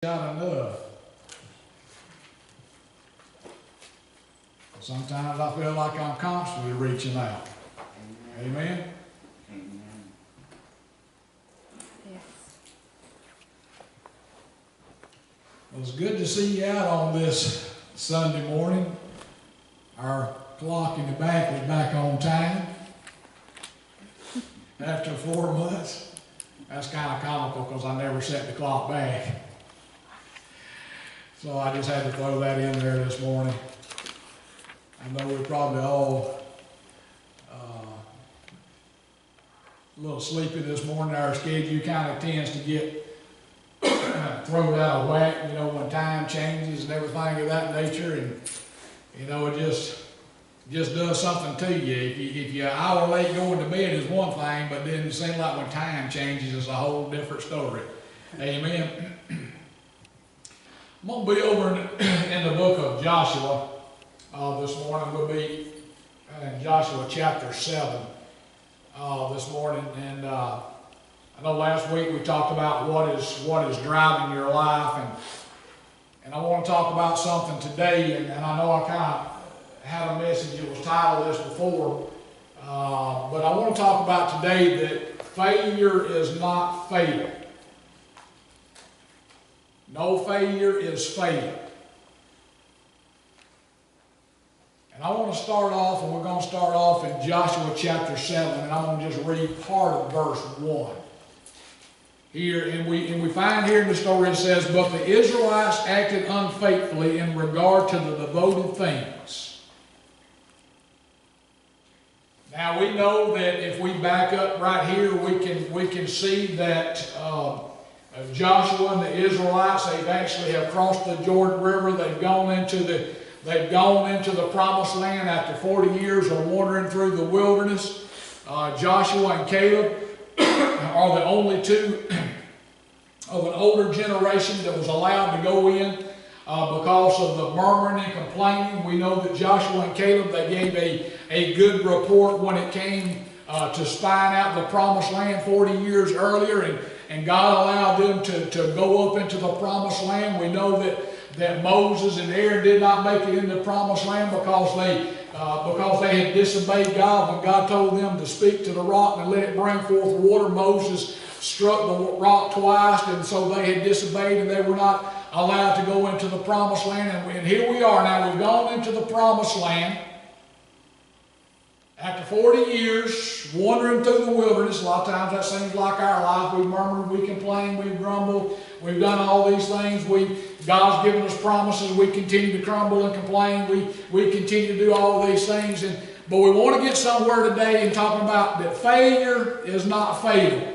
Not enough. Sometimes I feel like I'm constantly reaching out. Amen? Amen. Yes. Well, it's good to see you out on this Sunday morning. Our clock in the back is back on time. After 4 months. That's kind of comical because I never set the clock back. So I just had to throw that in there this morning. I know we're probably all a little sleepy this morning. Our schedule kind of tends to get thrown out of whack, you know, when time changes and everything of that nature. And, you know, it just does something to you. If you're an hour late going to bed is one thing, but then it seems like when time changes, it's a whole different story. Amen. I'm going to be over in the book of Joshua this morning. We'll be in Joshua chapter 7 this morning. And I know last week we talked about what is driving your life. And I want to talk about something today. And I know I kind of had a message that was titled this before. But I want to talk about today that failure is not fatal. No failure is fatal. And I want to start off, and we're going to start off in Joshua chapter 7, and I'm going to just read part of verse 1. Here, and we find here in the story it says, "But the Israelites acted unfaithfully in regard to the devoted things." Now we know that if we back up right here, we can see that Joshua and the Israelites, they've actually have crossed the Jordan River. They've gone into the promised land after 40 years of wandering through the wilderness. Joshua and Caleb are the only two of an older generation that was allowed to go in because of the murmuring and complaining. We know that Joshua and Caleb, they gave a good report when it came to spying out the promised land 40 years earlier, and God allowed them to go up into the promised land. We know that Moses and Aaron did not make it into the promised land because they had disobeyed God. When God told them to speak to the rock and let it bring forth water, Moses struck the rock twice, and so they had disobeyed and they were not allowed to go into the promised land. And here we are now. We've gone into the promised land. After 40 years, wandering through the wilderness. A lot of times that seems like our life. We've murmured, we complained, we've grumbled, we've done all these things. God's given us promises. We continue to grumble and complain. We continue to do all these things. But we want to get somewhere today and talking about that failure is not fatal.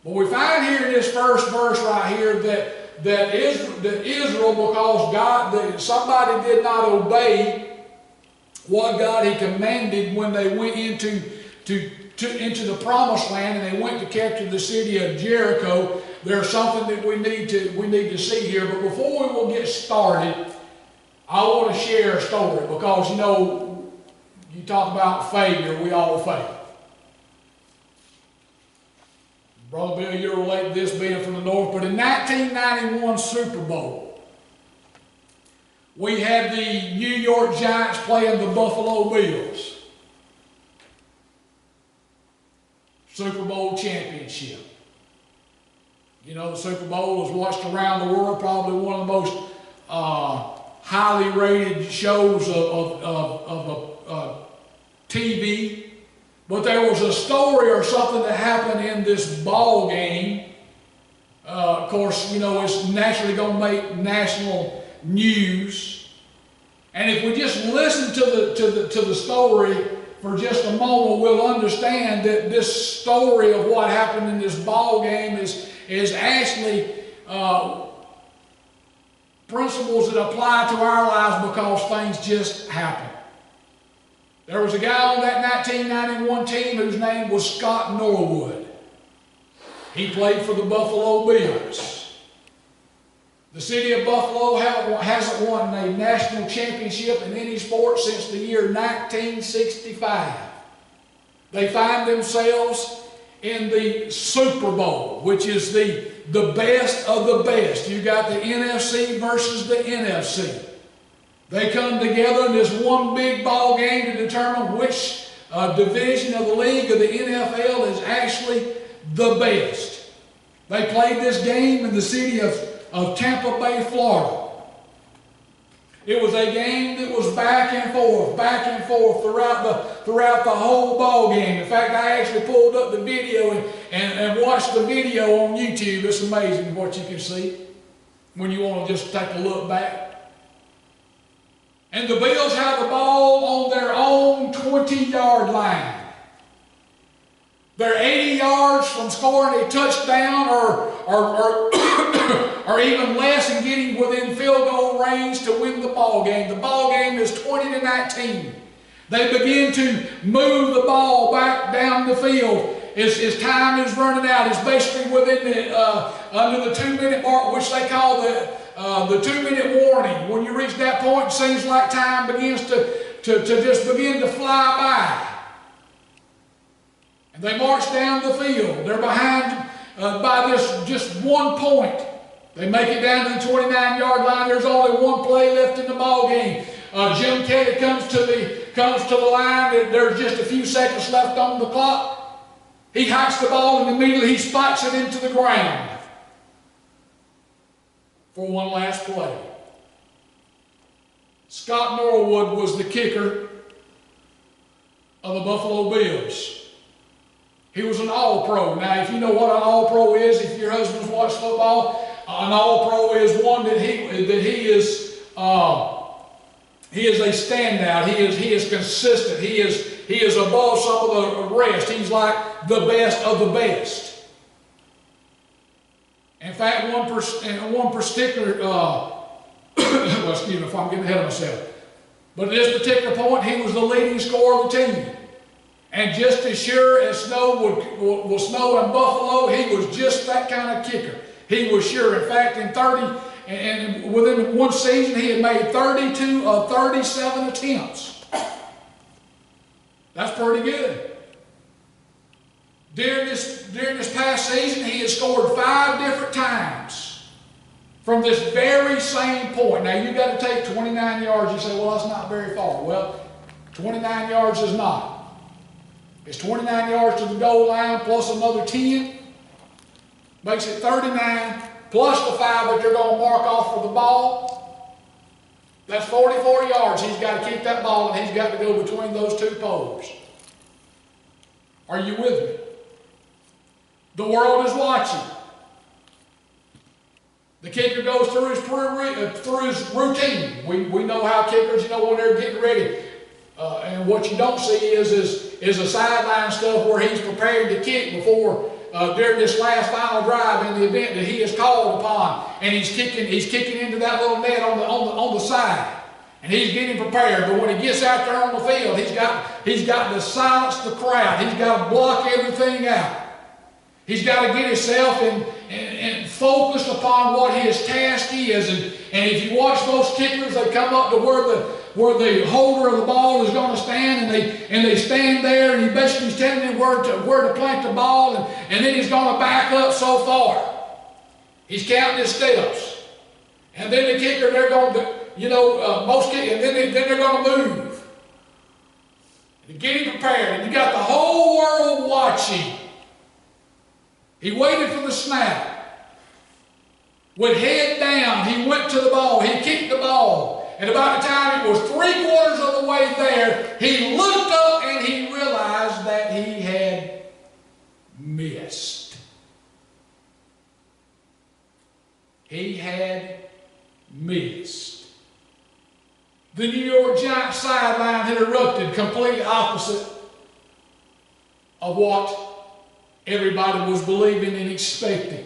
But we find here in this first verse right here that Israel, because somebody did not obey what God had commanded when they went into the promised land and they went to capture the city of Jericho. There's something that we need to see here. But before we will get started, I want to share a story because, you know, you talk about failure, we all fail. Brother Bill, you'll relate to this being from the north, but in 1991 Super Bowl, we had the New York Giants playing the Buffalo Bills. Super Bowl championship. You know, the Super Bowl was watched around the world, probably one of the most highly rated shows of TV. But there was a story or something that happened in this ball game. Of course, you know, it's naturally going to make national news. And if we just listen to the story for just a moment, we'll understand that this story of what happened in this ball game is actually principles that apply to our lives because things just happen. There was a guy on that 1991 team whose name was Scott Norwood. He played for the Buffalo Bills. The city of Buffalo hasn't won a national championship in any sport since the year 1965. They find themselves in the Super Bowl, which is the best of the best. You got the NFC versus the NFC. They come together in this one big ball game to determine which division of the league of the NFL is actually the best. They played this game in the city of Tampa Bay, Florida. It was a game that was back and forth throughout the whole ball game. In fact, I actually pulled up the video and watched the video on YouTube. It's amazing what you can see when you want to just take a look back. And the Bills have the ball on their own 20-yard line. They're 80 yards from scoring a touchdown or even less and getting within field goal range to win the ball game. The ball game is 20-19. They begin to move the ball back down the field as time is running out. It's basically within under the 2-minute mark, which they call the 2-minute warning. When you reach that point, it seems like time begins to just begin to fly by. And they march down the field. They're behind by this just 1 point. They make it down to the 29-yard line. There's only one play left in the ball game. Jim Kelly comes to the line. There's just a few seconds left on the clock. He hikes the ball and immediately he spikes it into the ground for one last play. Scott Norwood was the kicker of the Buffalo Bills. He was an All-Pro. Now, if you know what an All-Pro is, if your husband's watched football, an All-Pro is one that he is a standout. He is consistent. He is above some of the rest. He's like the best of the best. In fact, one particular, well, excuse me if I'm getting ahead of myself, but at this particular point, he was the leading scorer of the team. And just as sure as snow will snow in Buffalo, he was just that kind of kicker. He was sure. In fact, and within one season, he had made 32 of 37 attempts. That's pretty good. During this past season, he had scored 5 different times from this very same point. Now, you've got to take 29 yards. You say, well, that's not very far. Well, 29 yards is not. It's 29 yards to the goal line plus another 10. Makes it 39 plus the 5 that you're going to mark off for the ball. That's 44 yards. He's got to keep that ball and he's got to go between those 2 poles. Are you with me? The world is watching. The kicker goes through his routine. We know how kickers, when they're getting ready. And what you don't see is a sideline stuff where he's preparing to kick before during this last final drive in the event that he is called upon, and he's kicking into that little net on the side, and he's getting prepared. But when he gets out there on the field, he's got to silence the crowd. He's got to block everything out. He's got to get himself and focused upon what his task is. And if you watch most kickers, they come up to where the holder of the ball is going to stand, and they stand there, and he basically is telling them where to plant the ball, and then he's going to back up so far. He's counting his steps. And then the kicker, they're going to, most kickers, and then they're going to move. And getting prepared, and you got the whole world watching. He waited for the snap. With head down, he went to the ball. He kicked the ball. And about the time it was 3/4 of the way there, he looked up and he realized that he had missed. He had missed. The New York Giants sideline had erupted completely opposite of what everybody was believing and expecting.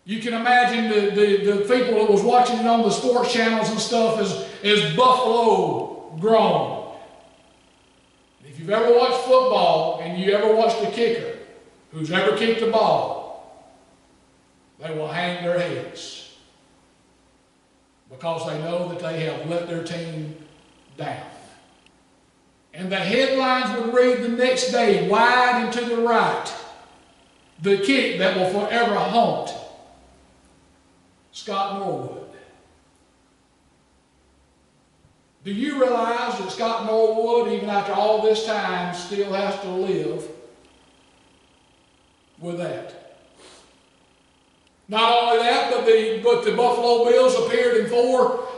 You can imagine the people that was watching it on the sports channels and stuff as Buffalo groaned. If you've ever watched football and you ever watched a kicker who's ever kicked the ball, they will hang their heads because they know that they have let their team down. And the headlines would read the next day, wide and to the right, the kick that will forever haunt Scott Norwood. Do you realize that Scott Norwood, even after all this time, still has to live with that? Not only that, but the Buffalo Bills appeared in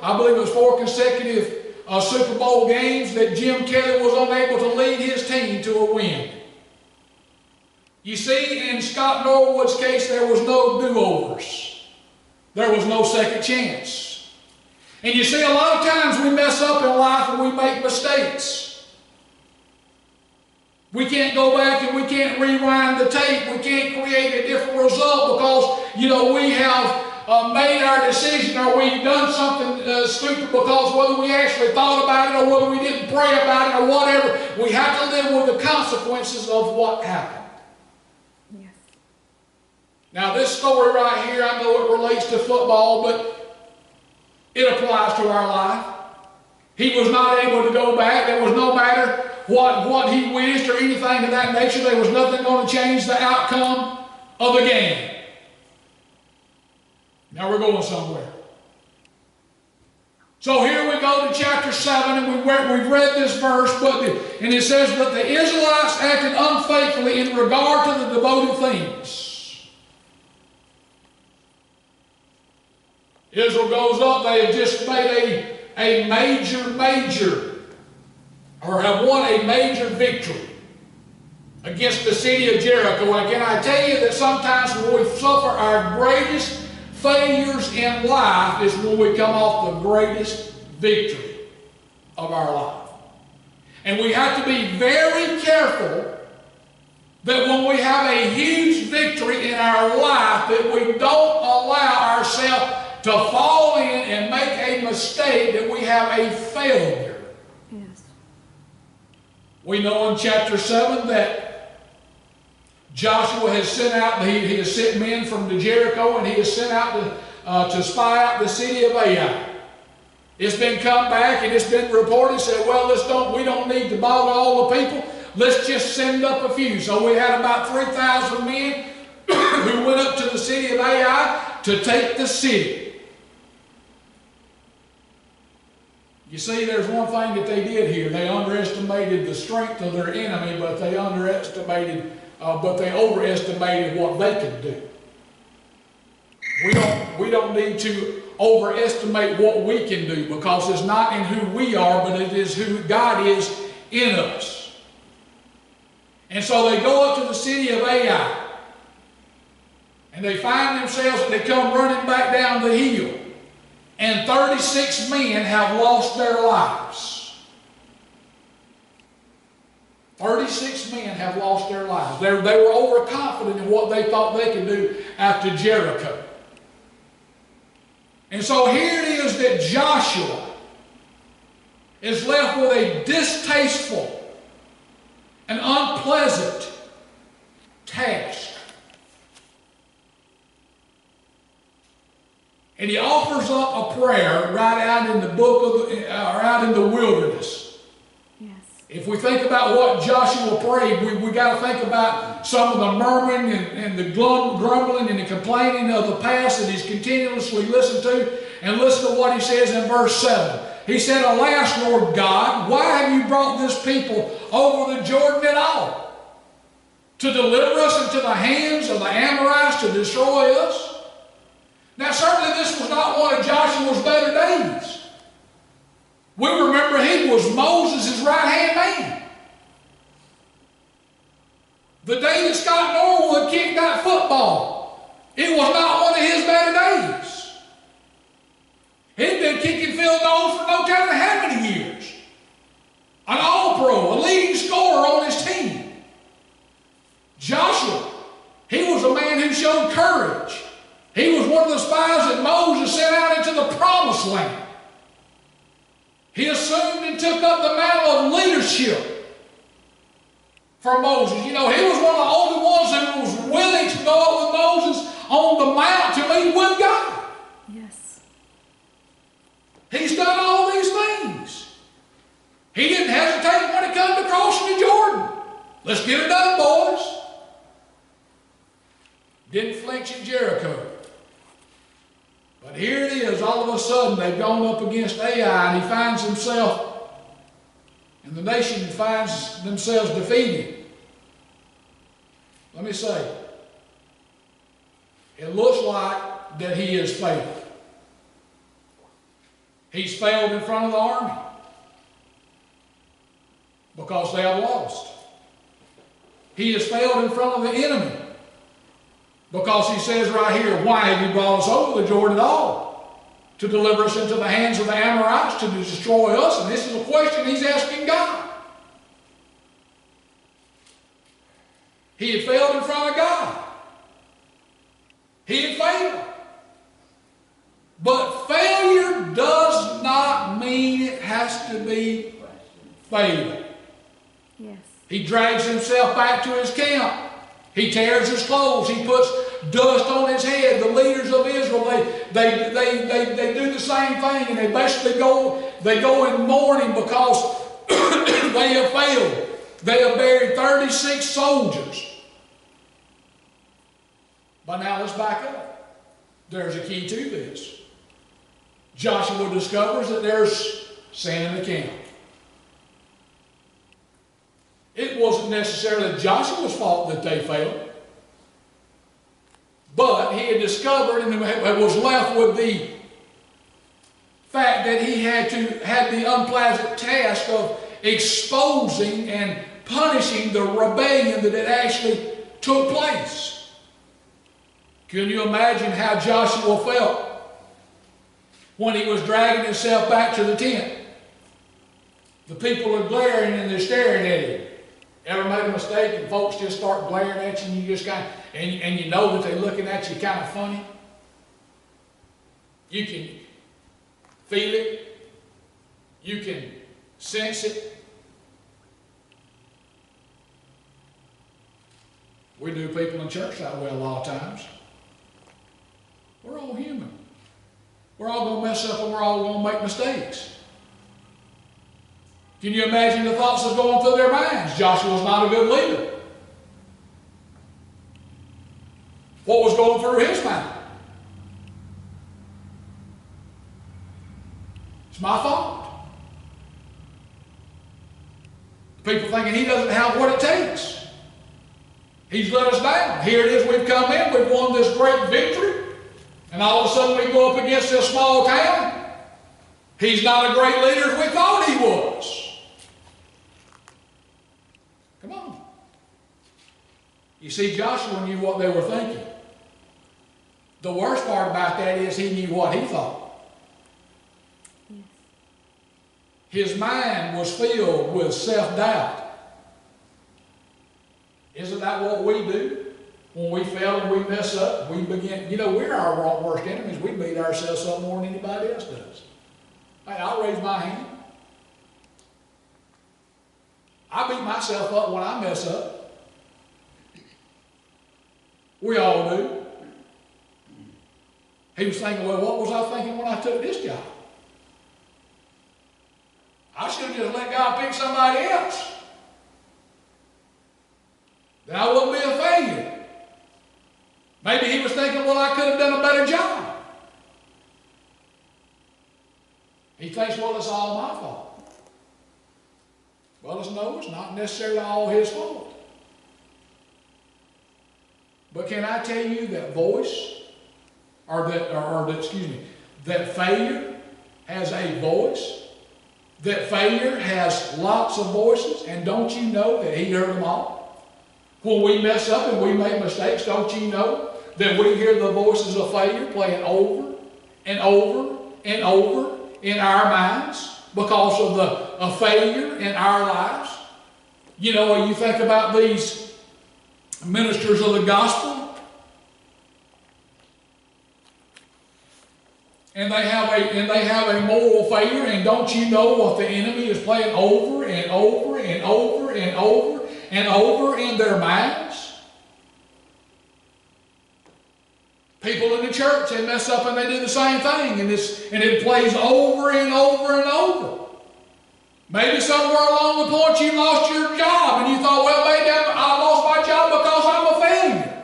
I believe it was four consecutive Super Bowl games that Jim Kelly was unable to lead his team to a win. You see, in Scott Norwood's case, there was no do-overs. There was no second chance. And you see, a lot of times we mess up in life and we make mistakes. We can't go back and we can't rewind the tape. We can't create a different result because, we have made our decision or we've done something stupid because whether we actually thought about it or whether we didn't pray about it or whatever, we have to live with the consequences of what happened. Yes. Now this story right here, I know it relates to football, but it applies to our life. He was not able to go back. There was no matter what he wished or anything of that nature. There was nothing going to change the outcome of the game. Now we're going somewhere. So here we go to chapter 7, and we've read this verse, and it says, but the Israelites acted unfaithfully in regard to the devoted things. Israel goes up, they have just made a major, or have won a major victory against the city of Jericho. And can I tell you that sometimes when we suffer our greatest failures in life is when we come off the greatest victory of our life. And we have to be very careful that when we have a huge victory in our life that we don't allow ourselves to fall in and make a mistake that we have a failure. Yes. We know in chapter 7 that Joshua has sent out, he has sent men from Jericho, and he has sent out to spy out the city of Ai. It's been come back and it's been reported, said, well, we don't need to bother all the people. Let's just send up a few. So we had about 3,000 men who went up to the city of Ai to take the city. You see, there's one thing that they did here. They underestimated the strength of their enemy, but they overestimated what they could do. We don't need to overestimate what we can do because it's not in who we are, but it is who God is in us. And so they go up to the city of Ai, and they find themselves, they come running back down the hill, and 36 men have lost their lives. 36 men have lost their lives. They were overconfident in what they thought they could do after Jericho. And so here it is that Joshua is left with a distasteful and unpleasant task. And he offers up a prayer right out in the out in the wilderness. If we think about what Joshua prayed, we got to think about some of the murmuring and the grumbling and the complaining of the past that he's continuously listened to. And listen to what he says in verse 7. He said, alas, Lord God, why have you brought this people over the Jordan at all? To deliver us into the hands of the Amorites to destroy us? Now certainly this was not one of Joshua's better days. We remember he was Moses' right-hand man. The day that Scott Norwood kicked that football, it was not one of his better days. He'd been kicking field goals for no telling how many years. An all-pro, a leading scorer on his team. Joshua, he was a man who showed courage. He was one of the spies that Moses sent out into the promised land. He assumed and took up the mantle of leadership for Moses. You know, he was one of the only ones that was willing to go up with Moses on the mount to meet with God. Yes. He's done all these things. He didn't hesitate when it came Let's get it done, boys. Didn't flinch at Jericho. But here it is, all of a sudden they've gone up against Ai, and he finds himself, and the nation finds themselves defeated. Let me say, it looks like that he has failed. He's failed in front of the army because they have lost. He has failed in front of the enemy because he says right here, why have you brought us over the Jordan at all? To deliver us into the hands of the Amorites, to destroy us? And this is a question he's asking God. He had failed in front of God. He had failed. But failure does not mean it has to be fatal. Yes. He drags himself back to his camp. He tears his clothes. He puts dust on his head. The leaders of Israel, they do the same thing, and they basically go in mourning because they have failed. They have buried 36 soldiers. But now let's back up. There's a key to this. Joshua discovers that there's sin in the camp. It wasn't necessarily Joshua's fault that they failed. But he had discovered and was left with the fact that he had the unpleasant task of exposing and punishing the rebellion that had actually took place. Can you imagine how Joshua felt when he was dragging himself back to the tent? The people are glaring and they're staring at him. Ever made a mistake and folks just start glaring at you and you just kind of, and you know that they're looking at you kind of funny? You can feel it. You can sense it. We do people in church that way a lot of times. We're all human. We're all going to mess up and we're all going to make mistakes. Can you imagine the thoughts that's going through their minds? Joshua's not a good leader. What was going through his mind? It's my fault. People thinking he doesn't have what it takes. He's let us down. Here it is, we've come in, we've won this great victory, and all of a sudden we go up against this small town. He's not a great leader as we thought he was. Come on. You see, Joshua knew what they were thinking. The worst part about that is he knew what he thought. Yes. His mind was filled with self-doubt. Isn't that what we do? When we fail and we mess up, we begin, we're our worst enemies. We beat ourselves up more than anybody else does. Hey, I'll raise my hand. I beat myself up when I mess up. We all do. He was thinking, well, what was I thinking when I took this job? I should have just let God pick somebody else. Then I wouldn't be a failure. Maybe he was thinking, well, I could have done a better job. He thinks, well, it's all my fault. Well, it's not necessarily all his fault. But can I tell you that that failure has a voice? That failure has lots of voices, and don't you know that he heard them all? When we mess up and we make mistakes, don't you know that we hear the voices of failure playing over and over and over in our minds because of a failure in our lives? When you think about these ministers of the gospel, and they have a moral failure, and don't you know what the enemy is playing over and over and over and over and over in their minds? People in the church, they mess up and they do the same thing, and it plays over and over and over. Maybe somewhere along the point you lost your job and you thought, well, maybe I lost my job because I'm a failure.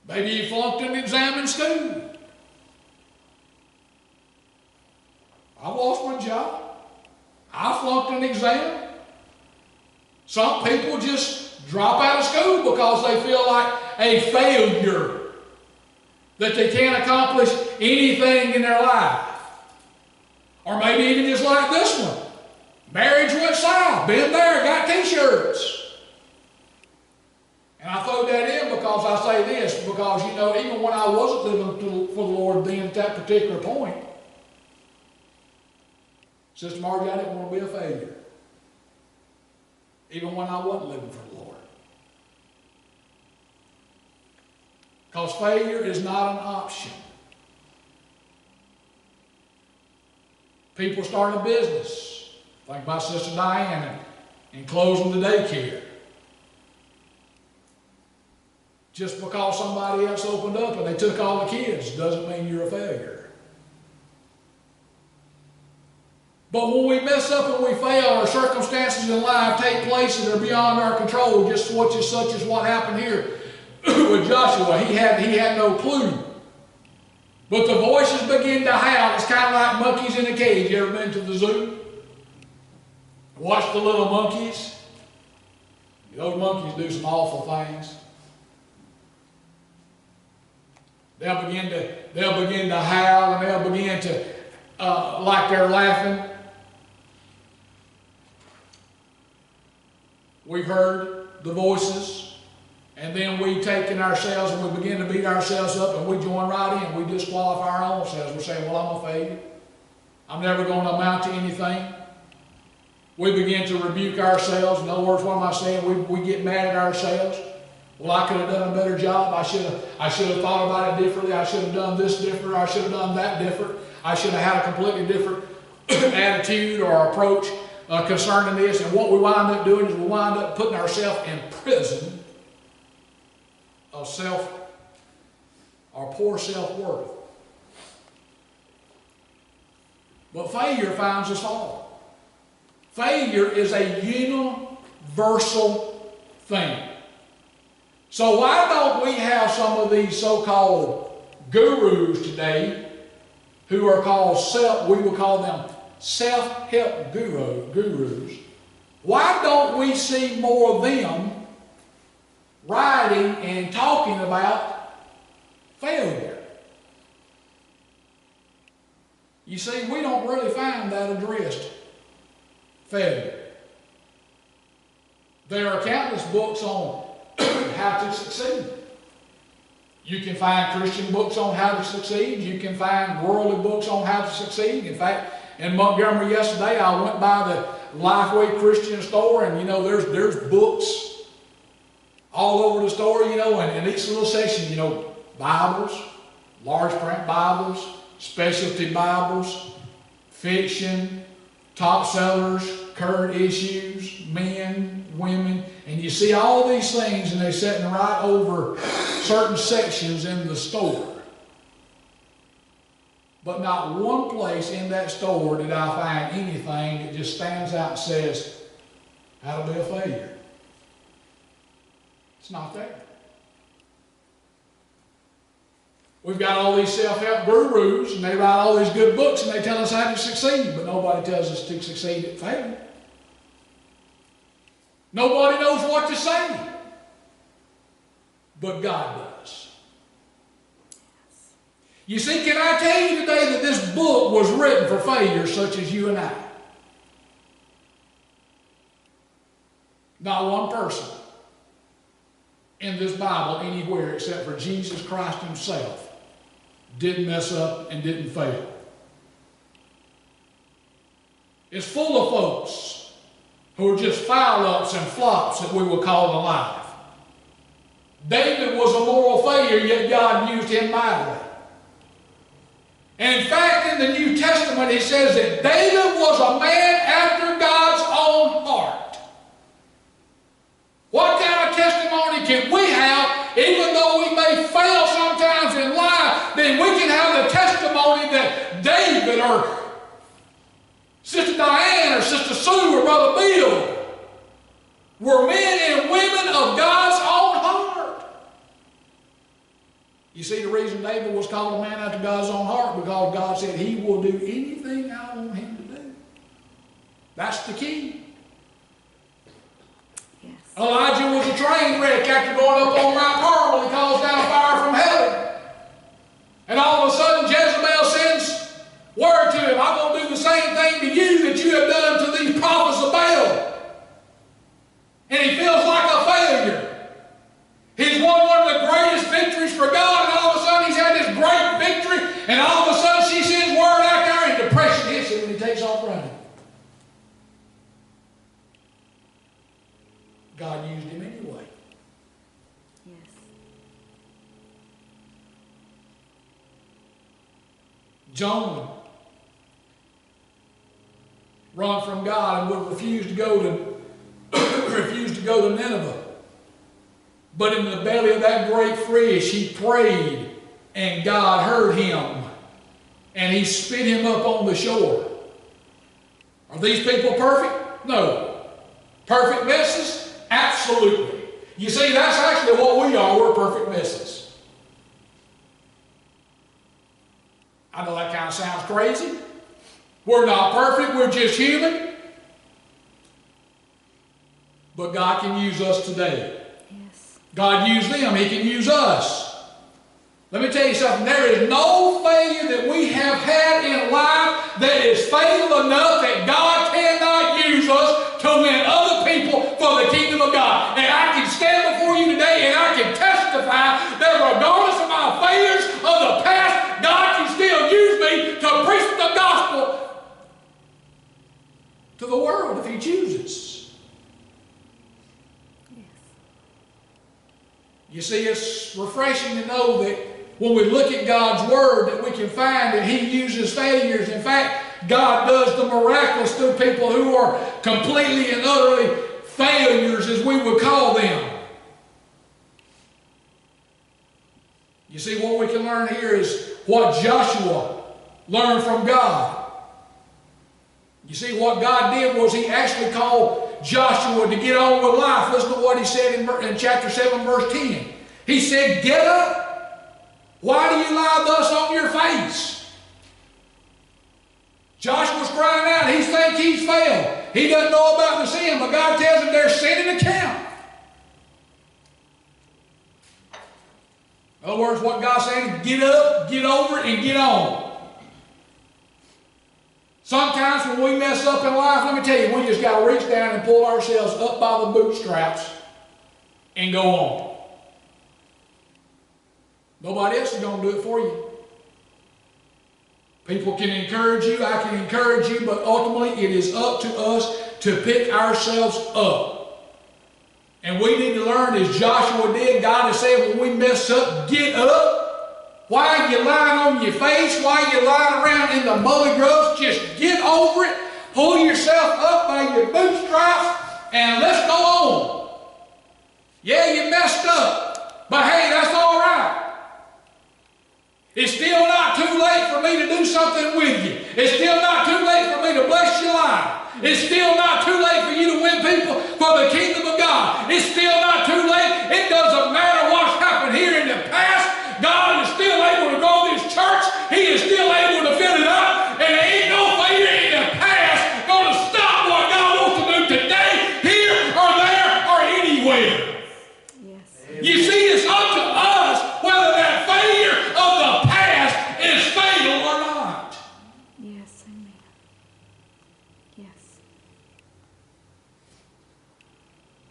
Maybe you flunked an exam in school. I lost my job. I flunked an exam. Some people just drop out of school because they feel like a failure, that they can't accomplish anything in their life. Or maybe even just like this one. Marriage went south. Been there, got t-shirts. And I throw that in because I say this, because, you know, even when I wasn't living for the Lord then at that particular point, Sister Margie, I didn't want to be a failure. Even when I wasn't living for the Lord. Because failure is not an option. People start a business, like my sister Diane, and closing the daycare. Just because somebody else opened up and they took all the kids doesn't mean you're a failure. But when we mess up and we fail, or circumstances in life take place and they're beyond our control, just such as what happened here with Joshua. He had no clue. But the voices begin to howl. It's kind of like monkeys in a cage. You ever been to the zoo? Watch the little monkeys? Those monkeys do some awful things. They'll begin to howl, and they'll begin to, like they're laughing. We've heard the voices, and then we take in ourselves and we begin to beat ourselves up, and we join right in. We disqualify our own selves. We're saying, well, I'm a failure. I'm never going to amount to anything. We begin to rebuke ourselves. In other words, what am I saying? We get mad at ourselves. Well, I could have done a better job. I should have thought about it differently. I should have done this different. I should have done that different. I should have had a completely different attitude or approach concerning this. And what we wind up doing is we wind up putting ourselves in prison of our poor self-worth. But failure finds us all. Failure is a universal thing. So why don't we have some of these so-called gurus today who are called we will call them self-help gurus. Why don't we see more of them writing and talking about failure? You see, we don't really find that addressed, failure. There are countless books on how to succeed. You can find Christian books on how to succeed. You can find worldly books on how to succeed. In fact, in Montgomery yesterday, I went by the Lifeway Christian store, and you know, there's books all over the store, you know, and in each little section, you know, Bibles, large print Bibles, specialty Bibles, fiction, top sellers, current issues, men, women, and you see all these things, and they're sitting right over certain sections in the store. But not one place in that store did I find anything that just stands out and says, how to be a failure. It's not there. We've got all these self-help gurus, and they write all these good books, and they tell us how to succeed, but nobody tells us to succeed at failure. Nobody knows what to say, but God does. You see, can I tell you today that this book was written for failures such as you and I? Not one person in this Bible anywhere except for Jesus Christ himself didn't mess up and didn't fail. It's full of folks who are just foul-ups and flops that we will call alive. David was a moral failure, yet God used him mightily. And in fact, in the New Testament, it says that David was a man after God's own heart. What kind of testimony can we have, even though we may fail sometimes in life, then we can have the testimony that David or Sister Diane or Sister Sue or Brother Bill were men and women of God's own heart. You see, the reason David was called a man after God's own heart, because God said he will do anything I want him to do. That's the key. Yes. Elijah was a train wreck after going up on Mount Carmel. He calls down fire from heaven. And all of a sudden Jezebel sends word to him, I'm going to do the same thing to you that you have done to these prophets of Baal. And he feels like a failure. He's won one of the greatest victories for God, and all of a sudden he's had this great victory, and all of a sudden she sends word out there, and depression hits him, and he takes off running. God used him anyway. Yes. Jonah run from God and would refuse to go to Nineveh. But in the belly of that great fish, he prayed, and God heard him, and he spit him up on the shore. Are these people perfect? No. Perfect messes? Absolutely. You see, that's actually what we are. We're perfect messes. I know that kind of sounds crazy. We're not perfect. We're just human. But God can use us today. Yes. God used them. He can use us. Let me tell you something. There is no failure that we have had in life that is fatal enough that God cannot use us to win other people for the kingdom of God. And I can stand before you today and I can testify that regardless of my failures of the past, God can still use me to preach the gospel to the world if He chooses. You see, it's refreshing to know that when we look at God's Word, that we can find that He uses failures. In fact, God does the miraculous through people who are completely and utterly failures, as we would call them. You see, what we can learn here is what Joshua learned from God. You see, what God did was He actually called Joshua to get on with life. Listen to what He said in chapter 7, verse 10. He said, "Get up. Why do you lie thus on your face?" Joshua's crying out. He thinks he's failed. He doesn't know about the sin, but God tells him there's sin in the camp. In other words, what God's saying is get up, get over it, and get on. Sometimes when we mess up in life, let me tell you, we just got to reach down and pull ourselves up by the bootstraps and go on. Nobody else is going to do it for you. People can encourage you, I can encourage you, but ultimately it is up to us to pick ourselves up. And we need to learn, as Joshua did. God has said when we mess up, get up. Why are you lying on your face? Why are you lying around in the mully grubs? Just get over it. Pull yourself up by your bootstraps and let's go on. Yeah, you messed up, but hey, that's all right. It's still not too late for me to do something with you. It's still not too late for me to bless your life. It's still not too late for you to win people for the kingdom of God. It's still not too late. It doesn't matter what's happened here in the past. God is still able to grow this church. He is still able to fill it up. And there ain't no failure in the past going to stop what God wants to do today, here or there or anywhere. Yes. You see, it's up to us whether that failure of the past is fatal or not. Yes, amen. Yes.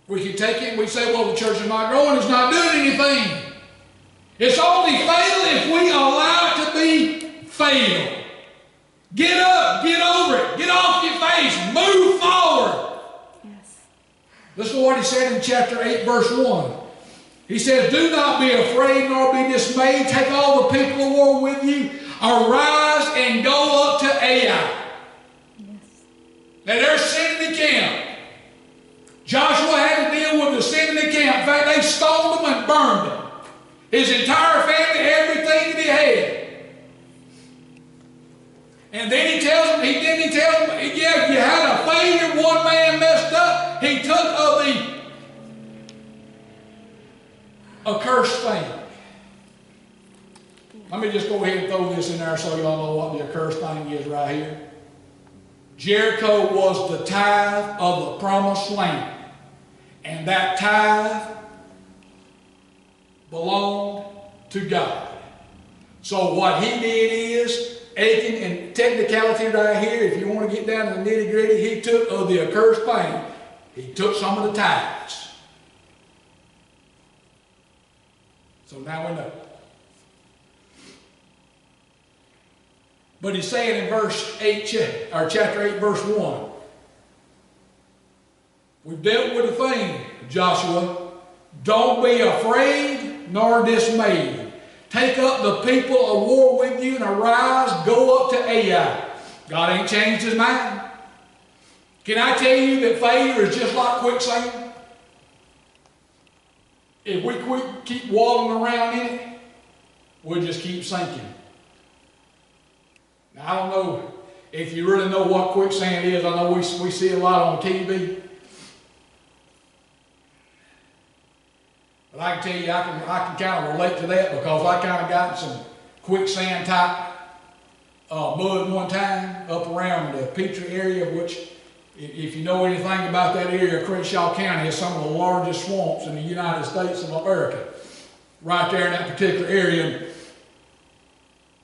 We can take it and we say, well, the church is not growing, it's not doing anything. It's only fatal if we allow it to be fatal. Get up, get over it, get off your face, move forward. Yes. Listen to what He said in chapter 8, verse 1. He says, "Do not be afraid nor be dismayed. Take all the people of war with you. Arise and go up to Ai." Yes. Now there's sin in the camp. Joshua had to deal with the sin in the camp. In fact, they stoned him and burned him. His entire family, everything that he had. And then he tells them, he then tells me, yeah, you had a failure, one man messed up. He took of the accursed thing. Let me just go ahead and throw this in there so y'all know what the accursed thing is right here. Jericho was the tithe of the promised land. And that tithe belonged to God. So what he did is, Achan, and technicality right here, if you want to get down to the nitty gritty, he took of the accursed thing, he took some of the tithes. So now we know. But he's saying in verse 8, or chapter 8, verse 1, we've dealt with the thing, Joshua. Don't be afraid nor dismayed. Take up the people of war with you and arise, go up to Ai. God ain't changed his mind. Can I tell you that failure is just like quicksand? If we keep waddling around in it, we'll just keep sinking. Now, I don't know if you really know what quicksand is. I know we see a lot on TV. But I can tell you, I can kind of relate to that because I kind of got in some quicksand type mud one time up around the Petrie area, which, if you know anything about that area, Crenshaw County is some of the largest swamps in the United States of America, right there in that particular area.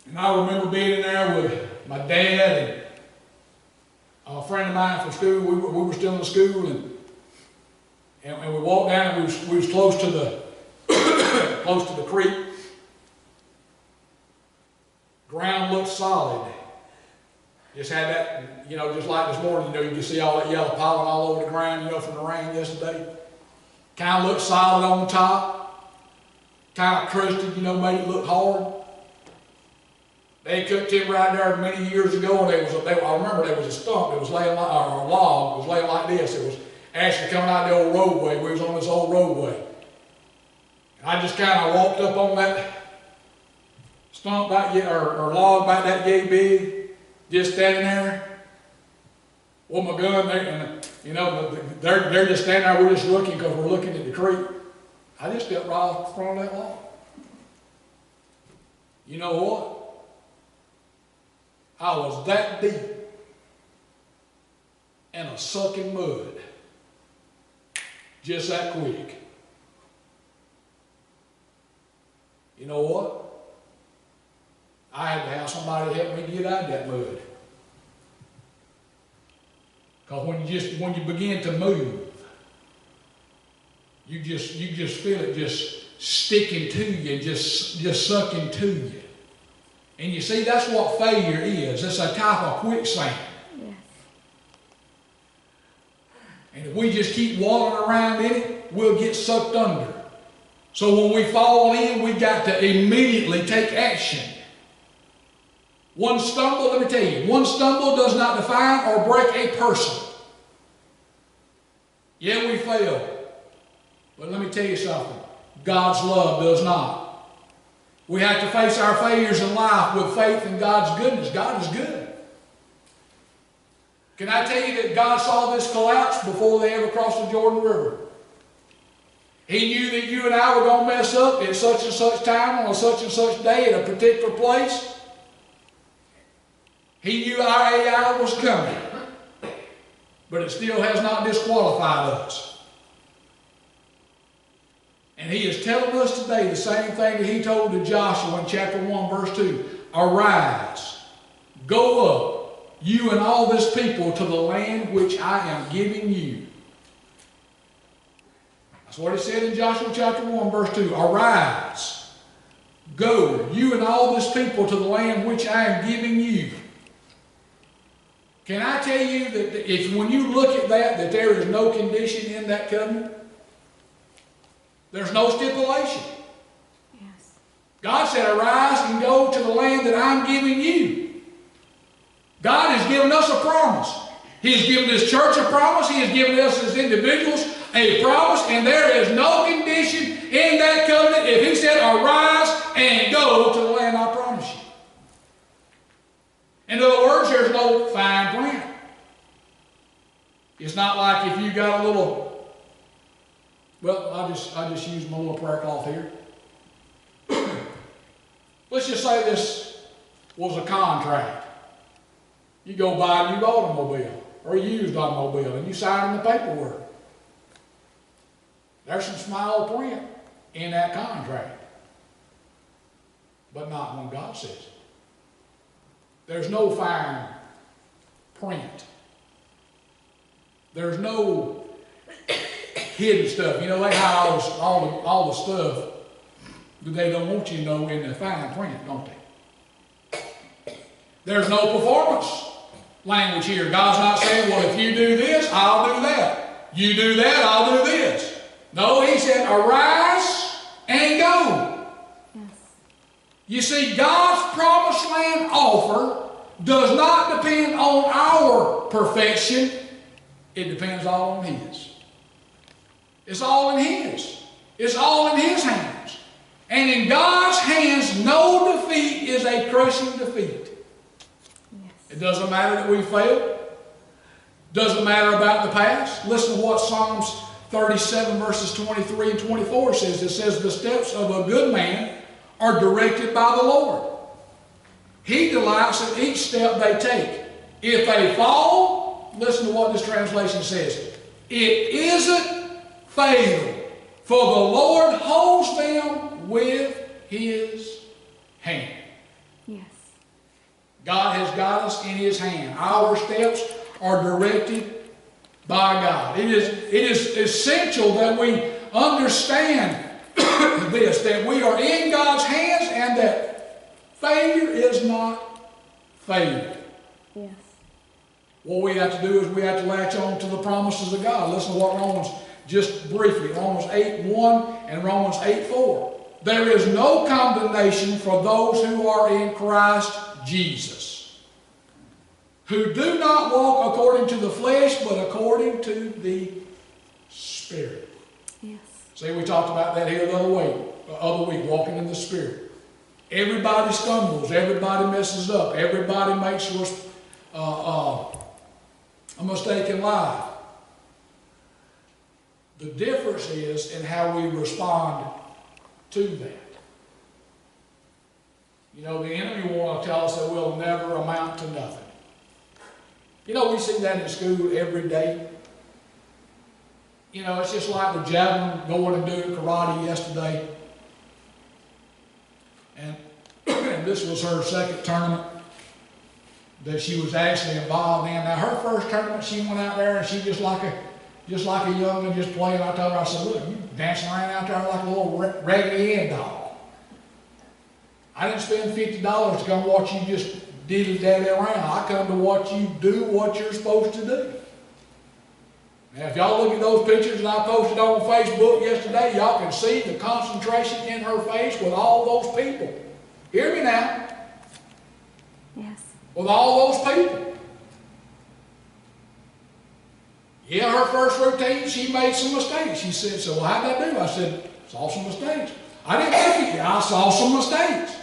And I remember being in there with my dad and a friend of mine from school. We were still in school, and we walked down, and we was close to the close to the creek. Ground looked solid. Just had that, just like this morning, you can see all that yellow pollen all over the ground, from the rain yesterday. Kind of looked solid on the top. Kind of crusted, made it look hard. They cut timber right there many years ago, and I remember there was a stump that was laying like, or a log was laying like this. It was actually coming out of the old roadway. We was on this old roadway. And I just kind of walked up on that stump or log about that yay big, just standing there with my gun there, and they're just standing there. We're just looking because we're looking at the creek. I just stepped right off the front of that log. You know what? I was that deep in a sucking mud, just that quick. You know what? I had to have somebody help me get out of that mud. Because when you begin to move, you just feel it just sticking to you, just sucking to you. And you see, that's what failure is. It's a type of quicksand. Yes. And if we just keep walking around in it, we'll get sucked under. So when we fall in, we got to immediately take action. One stumble, let me tell you, one stumble does not define or break a person. Yeah, we fail. But let me tell you something. God's love does not. We have to face our failures in life with faith in God's goodness. God is good. Can I tell you that God saw this collapse before they ever crossed the Jordan River? He knew that you and I were going to mess up at such and such time on such and such day at a particular place. He knew our AI was coming. But it still has not disqualified us. And he is telling us today the same thing that he told to Joshua in chapter 1, verse 2. Arise, go up, you and all this people, to the land which I am giving you. That's what he said in Joshua chapter 1, verse 2. Arise, go, you and all this people, to the land which I am giving you. Can I tell you that when you look at that there is no condition in that covenant? There's no stipulation. Yes. God said, arise and go to the land that I'm giving you. God has given us a promise. He has given this church a promise. He has given us as individuals a promise, and there is no condition in that covenant if he said, arise and go to the land I promise you. In other words, there's no fine print. It's not like if you got a little, well, I just use my little prayer cloth here. Let's just say this was a contract. You go buy a new automobile or a used automobile and you sign the paperwork. There's some small print in that contract, but not when God says it. There's no fine print. There's no hidden stuff. You know, they hide all the stuff that they don't want you to know in the fine print, don't they? There's no performance language here. God's not saying, well, if you do this, I'll do that. You do that, I'll do this. No, he said, arise and go. Yes. You see, God's promised land offer does not depend on our perfection. It depends all on His. It's all in His. It's all in His hands. And in God's hands, no defeat is a crushing defeat. Yes. It doesn't matter that we failed. Doesn't matter about the past. Listen to what Psalms 37 verses 23 and 24 says. It says, the steps of a good man are directed by the Lord. He delights in each step they take. If they fall, listen to what this translation says. It isn't fatal, for the Lord holds them with His hand. Yes. God has got us in His hand. Our steps are directed by God. It is essential that we understand this, that we are in God's hands and that failure is not failure. Yes. What we have to do is we have to latch on to the promises of God. Listen to what Romans, just briefly, Romans 8:1 and Romans 8:4. There is no condemnation for those who are in Christ Jesus, who do not walk according to the flesh, but according to the Spirit. Yes. See, we talked about that here the other week, walking in the Spirit. Everybody stumbles. Everybody messes up. Everybody makes a mistake in life. The difference is in how we respond to that. You know, the enemy will want to tell us that we'll never amount to nothing. You know, we see that in school every day. You know, it's just like with Javelin going and doing karate yesterday. And this was her second tournament that she was actually involved in. Now, her first tournament, she went out there and she just like a young'un just playing. I told her, I said, look, you dancing around out there like a little Raggedy Ann doll. I didn't spend $50 to come watch you just diddly-daddy around. I come to watch you do what you're supposed to do. Now, if y'all look at those pictures that I posted on Facebook yesterday, y'all can see the concentration in her face with all those people. Hear me now. Yes. With all those people. Yeah, her first routine, she made some mistakes. She said, so how'd I do? I said, saw some mistakes. I didn't look at you. I saw some mistakes.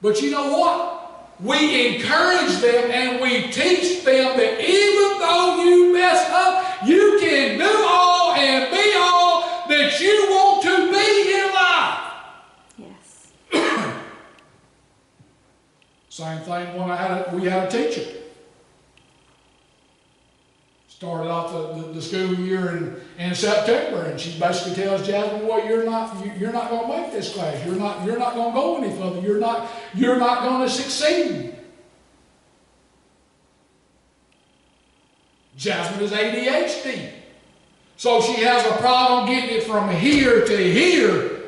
But you know what? We encourage them and we teach them that even though you mess up, you can do all and be all that you want to be in life. Yes. Same thing when we had a teacher. Started off the school year in September, and she basically tells Jasmine, well, you're not going to make this class. You're not going to go any further. You're not going to succeed. Jasmine is ADHD. So she has a problem getting it from here to here.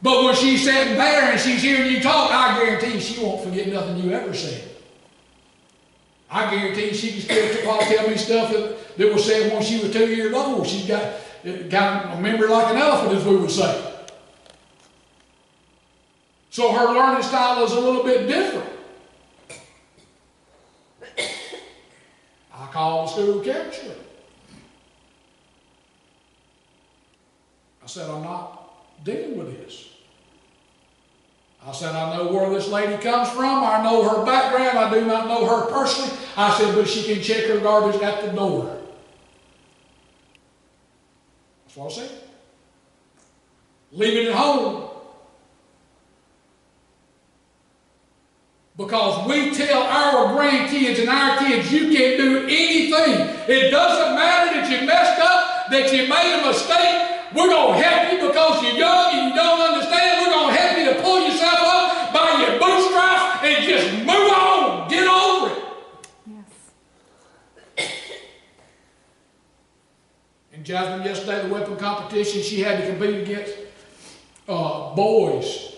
But when she's sitting there and she's hearing you talk, I guarantee she won't forget nothing you ever said. I guarantee she can still tell me stuff that was said when she was 2 years old. She's got a memory like an elephant, as we would say. So her learning style is a little bit different. I called the school counselor. I said, I'm not dealing with this. I said, I know where this lady comes from. I know her background. I do not know her personally. I said, but she can check her garbage at the door. That's what I said. Leave it at home. Because we tell our grandkids and our kids, you can't do anything. It doesn't matter that you messed up, that you made a mistake. We're going to help you because you're young and you don't understand. We're going to help you to pull yourself up by your bootstraps and just move on. Get over it. Yes. And Jasmine, yesterday, the weapon competition, she had to compete against boys.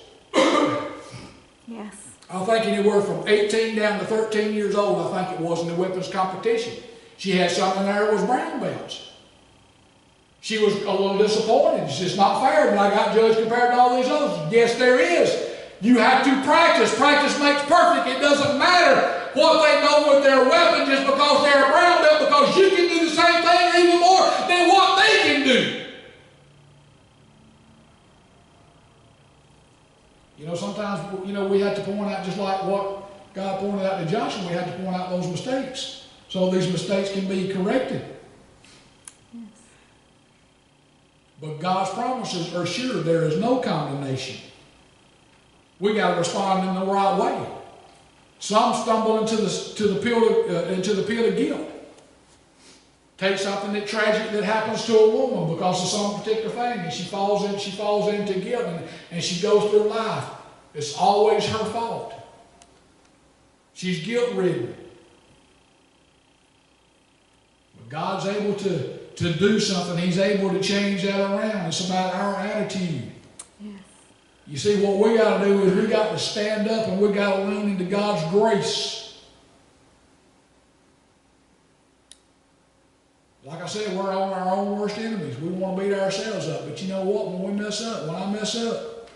Yes. I think anywhere from 18 down to 13 years old, I think it was, in the weapons competition. She had something there that was brown belts. She was a little disappointed. It's just not fair, but I got judged compared to all these others. Yes, there is. You have to practice. Practice makes perfect. It doesn't matter what they know with their weapon just because they're a brown belt, because you can do the same thing or even more than what they can do. You know, sometimes, you know, we have to point out, just like what God pointed out to Joshua, we have to point out those mistakes so these mistakes can be corrected. Yes. But God's promises are sure. There is no condemnation. We got to respond in the right way. Some stumble into the pit of guilt. Take something that tragic that happens to a woman because of some particular thing, and she falls into guilt, and she goes through life. It's always her fault. She's guilt-ridden. But God's able to do something. He's able to change that around. It's about our attitude. Yes. You see, what we got to do is we got to stand up and we got to lean into God's grace. Like I said, we're on our own worst enemies. We want to beat ourselves up. But you know what? When we mess up, when I mess up,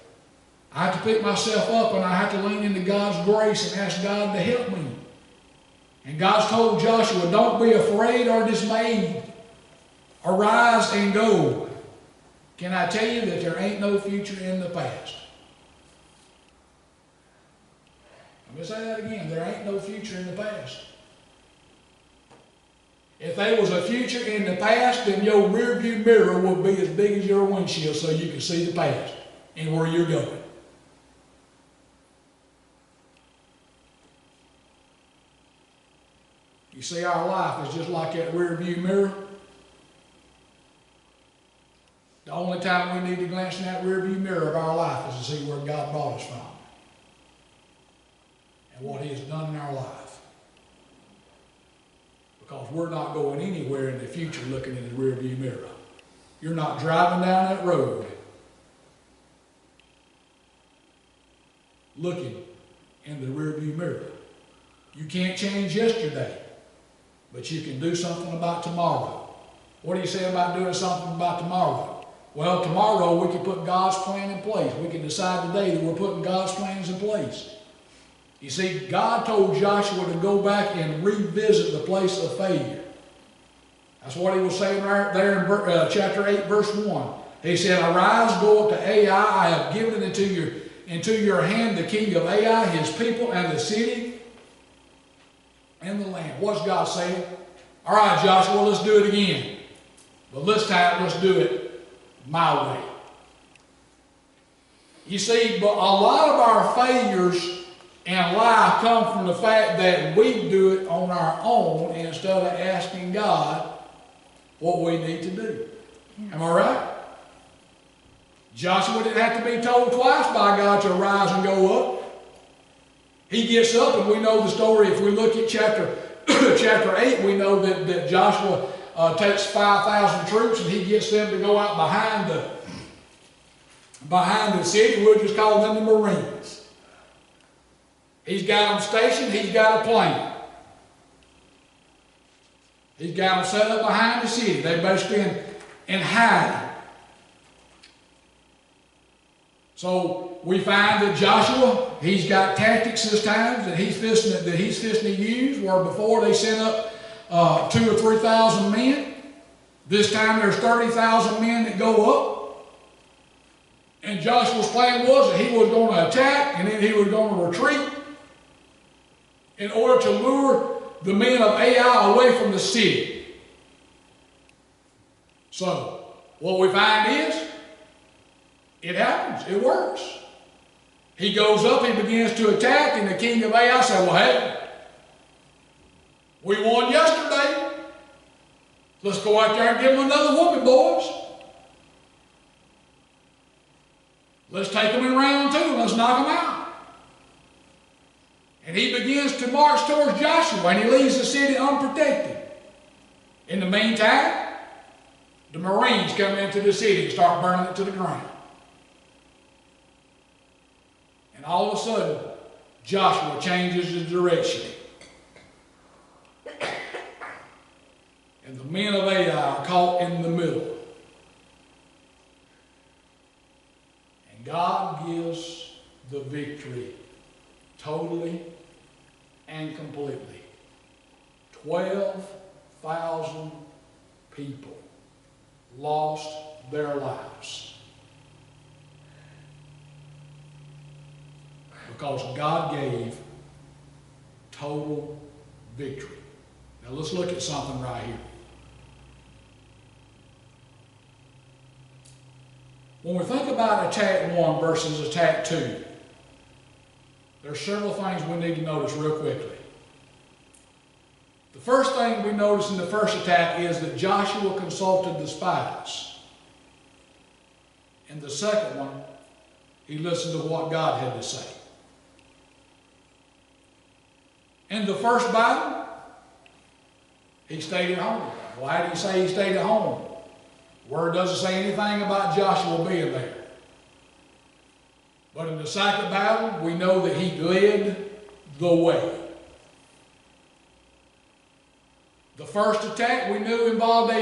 I have to pick myself up and I have to lean into God's grace and ask God to help me. And God's told Joshua, don't be afraid or dismayed. Arise and go. Can I tell you that there ain't no future in the past? Let me say that again. There ain't no future in the past. If there was a future in the past, then your rearview mirror would be as big as your windshield so you can see the past and where you're going. You see, our life is just like that rearview mirror. The only time we need to glance in that rearview mirror of our life is to see where God brought us from and what He has done in our life. Because we're not going anywhere in the future looking in the rearview mirror. You're not driving down that road looking in the rearview mirror. You can't change yesterday, but you can do something about tomorrow. What do you say about doing something about tomorrow? Well, tomorrow we can put God's plan in place. We can decide today that we're putting God's plans in place. You see, God told Joshua to go back and revisit the place of failure. That's what He was saying right there in chapter 8, verse 1. He said, arise, go up to Ai. I have given it into your hand the king of Ai, his people, and the city, and the land. What's God saying? All right, Joshua, let's do it again. But this time, let's do it my way. You see, but a lot of our failures and life come from the fact that we do it on our own instead of asking God what we need to do. Am I right? Joshua didn't have to be told twice by God to rise and go up. He gets up, and we know the story. If we look at chapter 8, we know that Joshua takes 5,000 troops, and he gets them to go out behind the city. We'll just call them the Marines. He's got them stationed. He's got a plan. He's got them set up behind the city. They're basically in hiding. So we find that Joshua, he's got tactics this time that he's fixing to use, where before they sent up 2,000 or 3,000 men. This time there's 30,000 men that go up. And Joshua's plan was that he was going to attack and then he was going to retreat in order to lure the men of Ai away from the city. So, what we find is, it happens. It works. He goes up, he begins to attack, and the king of Ai said, well, hey, we won yesterday. Let's go out there and give them another whooping, boys. Let's take them in round two and let's knock them out. And he begins to march towards Joshua, and he leaves the city unprotected. In the meantime, the Marines come into the city and start burning it to the ground. And all of a sudden, Joshua changes his direction. And the men of Ai are caught in the middle. And God gives the victory totally and completely. 12,000 people lost their lives because God gave total victory. Now let's look at something right here. When we think about attack 1 versus attack 2, there's several things we need to notice real quickly. The first thing we notice in the first attack is that Joshua consulted the spies. In the second one, he listened to what God had to say. In the first battle, he stayed at home. Why did he say he stayed at home? Word doesn't say anything about Joshua being there. But in the second battle, we know that he led the way. The first attack we knew involved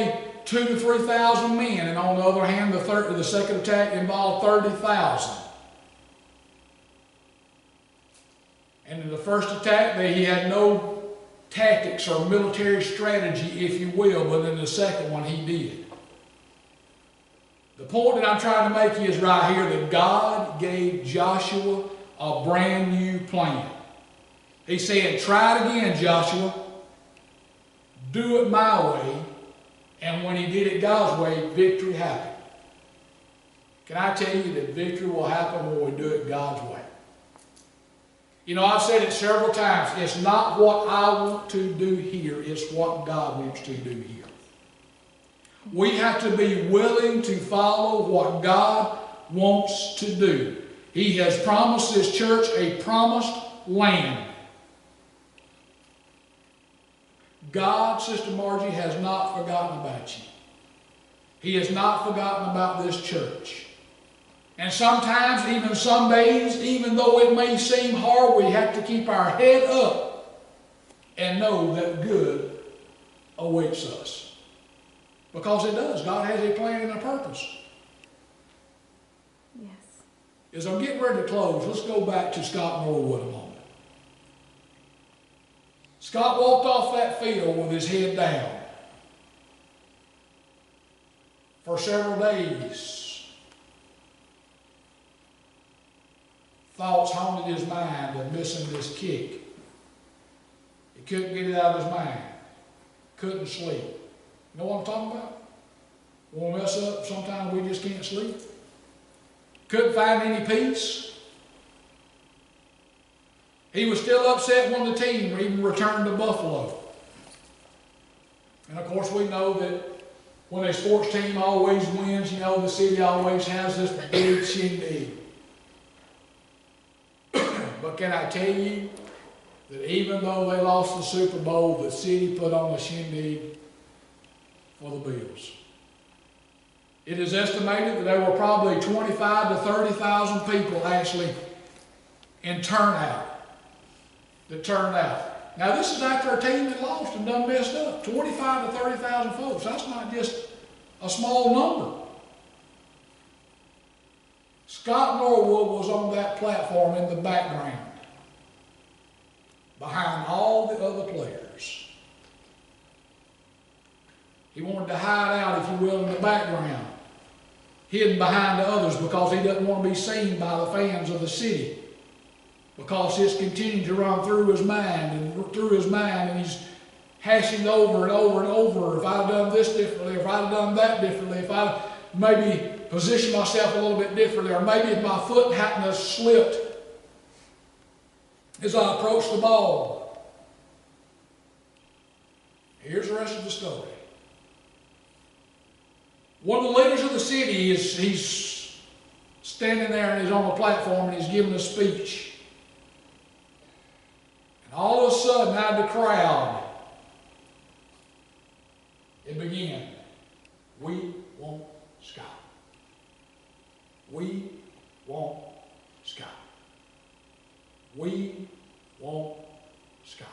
2,000 to 3,000 men, and on the other hand, the second attack involved 30,000. And in the first attack, he had no tactics or military strategy, if you will, but in the second one, he did. The point that I'm trying to make is right here that God gave Joshua a brand new plan. He said, try it again, Joshua. Do it my way. And when he did it God's way, victory happened. Can I tell you that victory will happen when we do it God's way? You know, I've said it several times. It's not what I want to do here. It's what God wants to do here. We have to be willing to follow what God wants to do. He has promised this church a promised land. God, Sister Margie, has not forgotten about you. He has not forgotten about this church. And sometimes, even some days, even though it may seem hard, we have to keep our head up and know that good awaits us. Because it does. God has a plan and a purpose. Yes. As I'm getting ready to close, let's go back to Scott Norwood a moment. Scott walked off that field with his head down for several days. Thoughts haunted his mind of missing this kick. He couldn't get it out of his mind. Couldn't sleep. You know what I'm talking about? When we mess up, sometimes we just can't sleep. Couldn't find any peace. He was still upset when the team even returned to Buffalo. And of course we know that when a sports team always wins, you know, the city always has this big shindig. But can I tell you that even though they lost the Super Bowl, the city put on a shindig for the Bills. It is estimated that there were probably 25 to 30,000 people actually in turnout that turned out. Now this is after a team that lost and done messed up. 25 to 30,000 folks. That's not just a small number. Scott Norwood was on that platform in the background, behind all the other players. He wanted to hide out, if you will, in the background. hidden behind the others because he doesn't want to be seen by the fans of the city. Because it's continuing to run through his mind and he's hashing over and over and over. If I'd done this differently, if I'd done that differently, if I'd maybe positioned myself a little bit differently, or maybe if my foot hadn't have slipped as I approached the ball. Here's the rest of the story. One of the leaders of the city he's standing there and he's on the platform and he's giving a speech. And all of a sudden, out of the crowd, it began. We want Scott. We want Scott. We want Scott.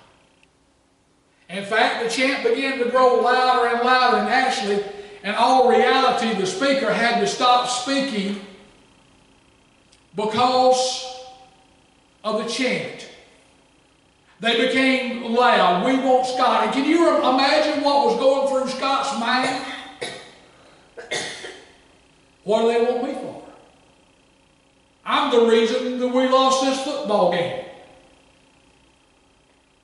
In fact, the chant began to grow louder and louder, and actually, in all reality, the speaker had to stop speaking because of the chant. They became loud. We want Scott. And can you imagine what was going through Scott's mind? What do they want me for? I'm the reason that we lost this football game.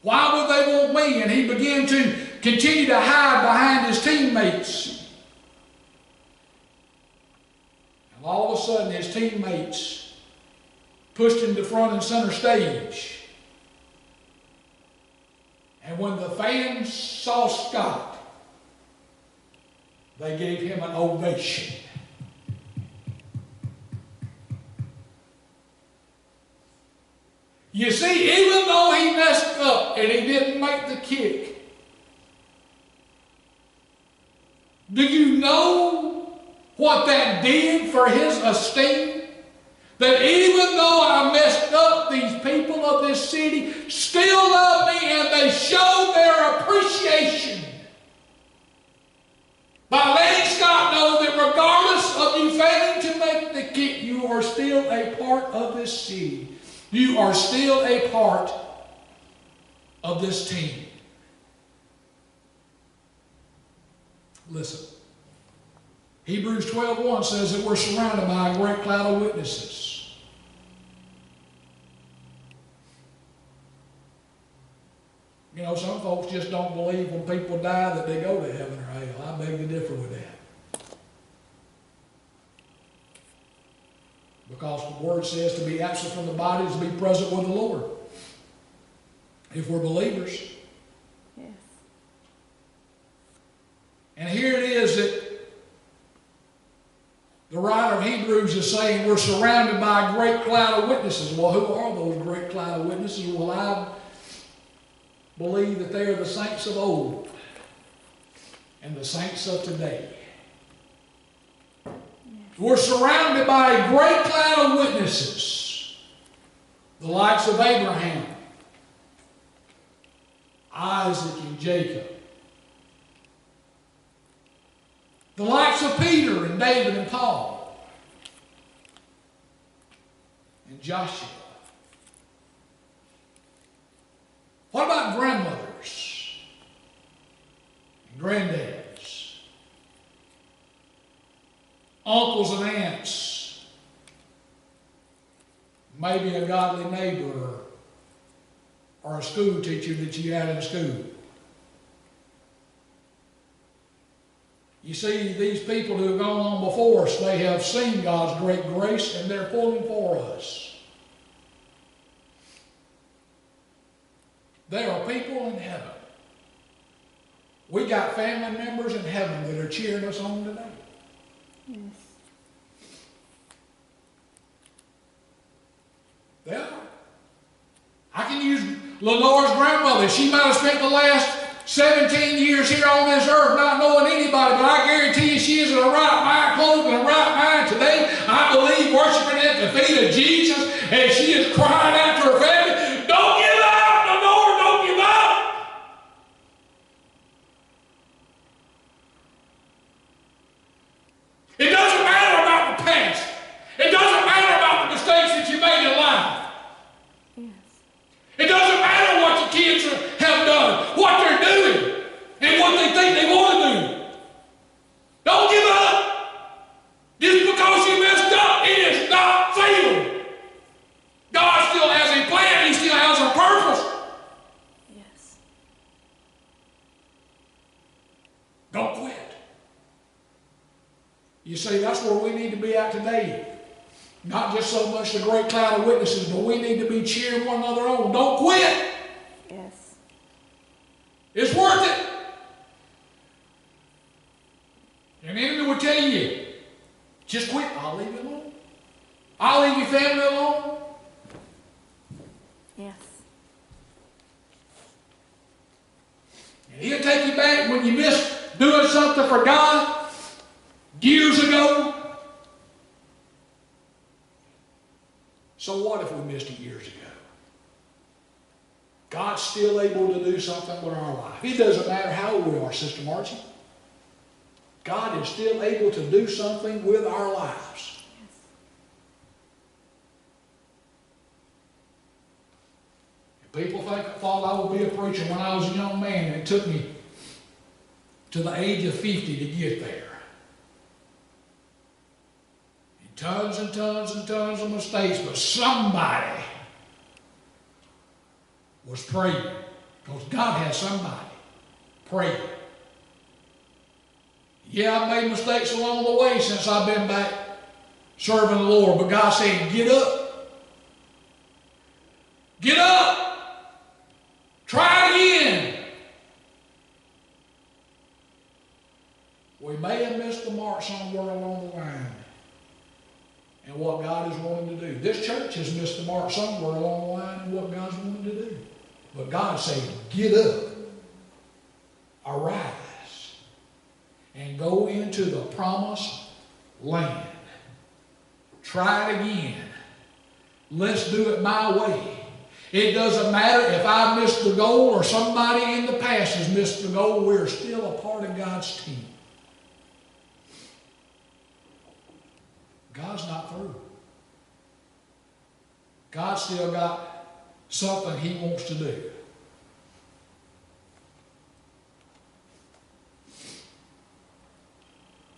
Why would they want me? And he began to continue to hide behind his teammates. And all of a sudden, his teammates pushed him to front and center stage. And when the fans saw Scott, they gave him an ovation. You see, even though he messed up and he didn't make the kick, do you know what that did for his esteem? That even though I messed up, these people of this city still love me and they show their appreciation by letting Scott know that regardless of you failing to make the kick, you are still a part of this city. You are still a part of this team. Listen. Hebrews 12:1 says that we're surrounded by a great cloud of witnesses. You know, some folks just don't believe when people die that they go to heaven or hell. I beg to differ with that. Because the Word says to be absent from the body is to be present with the Lord. If we're believers. Yes. And here it is that the writer of Hebrews is saying we're surrounded by a great cloud of witnesses. Well, who are those great cloud of witnesses? Well, I believe that they are the saints of old and the saints of today. Yes. We're surrounded by a great cloud of witnesses. The likes of Abraham, Isaac, and Jacob. The likes of Peter and David and Paul and Joshua. What about grandmothers and granddads, uncles and aunts, maybe a godly neighbor or a school teacher that you had in school? You see, these people who have gone on before us, they have seen God's great grace and they're pulling for us. There are people in heaven. We got family members in heaven that are cheering us on today. Yes. They are. I can use Lenore's grandmother. She might have spent the last 17 years here on this earth not knowing anybody, but I guarantee you she is in the right mind, clothed in the right mind today. I believe worshiping at the feet of Jesus, and she is crying out to her family, don't give up, Lenore, don't give up. It doesn't matter about the past. It doesn't matter about the mistakes that you made in life. Yes. It doesn't matter what your kids have done, what they're doing, and what they think they want to do. Don't give up. Just because You see, that's where we need to be at today. Not just so much the great cloud of witnesses, but we need to be cheering one another on. Don't quit. Yes. It's worth it. And the enemy will tell you, just quit. I'll leave you alone. I'll leave your family alone. Yes. And he'll take you back when you missed doing something for God years ago. So what if we missed it years ago? God's still able to do something with our life. It doesn't matter how old we are, Sister Margie. God is still able to do something with our lives. People thought I would be a preacher when I was a young man, and it took me to the age of 50 to get there. And tons and tons and tons of mistakes, but somebody was praying, because God had somebody praying. Yeah, I've made mistakes along the way since I've been back serving the Lord, but God said, get up. Get up. Try it again. We may have missed the mark somewhere along the line and what God is wanting to do. This church has missed the mark somewhere along the line and what God's wanting to do. But God said, get up, arise, and go into the promised land. Try it again. Let's do it my way. It doesn't matter if I missed the goal or somebody in the past has missed the goal. We're still a part of God's team. God's not through. God's still got something He wants to do.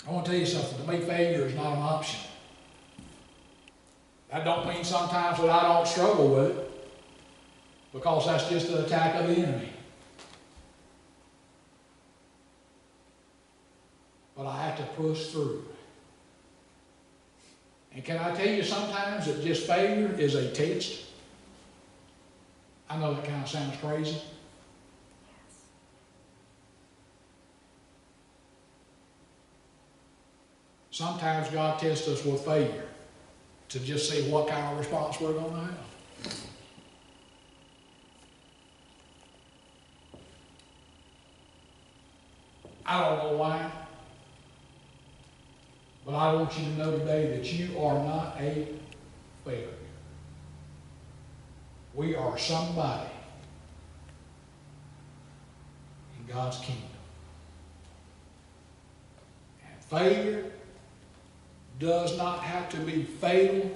I want to tell you something. To me, failure is not an option. That don't mean sometimes that I don't struggle with it, because that's just an attack of the enemy. But I have to push through. And can I tell you sometimes that just failure is a test? I know that kind of sounds crazy. Sometimes God tests us with failure to just see what kind of response we're going to have. I don't know why, but I want you to know today that you are not a failure. We are somebody in God's kingdom. And failure does not have to be fatal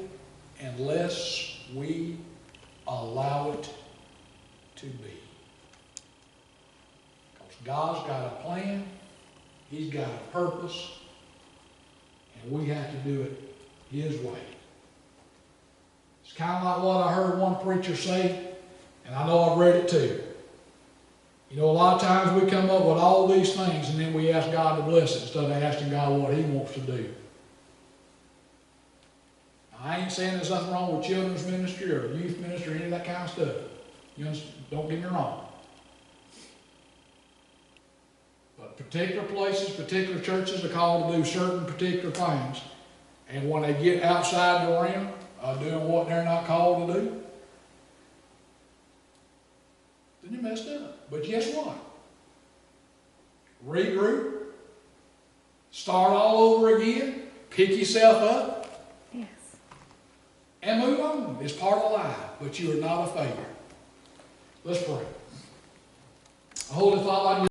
unless we allow it to be. Because God's got a plan. He's got a purpose, and we have to do it His way. It's kind of like what I heard one preacher say, and I know I've read it too. You know, a lot of times we come up with all these things, and then we ask God to bless it instead of asking God what He wants to do. Now, I ain't saying there's nothing wrong with children's ministry or youth ministry or any of that kind of stuff. You know, don't get me wrong. But particular places, particular churches are called to do certain particular things. And when they get outside the realm of doing what they're not called to do, then you messed up. But guess what? Regroup. Start all over again. Pick yourself up. Yes. And move on. It's part of life. But you are not a failure. Let's pray. Holy Father,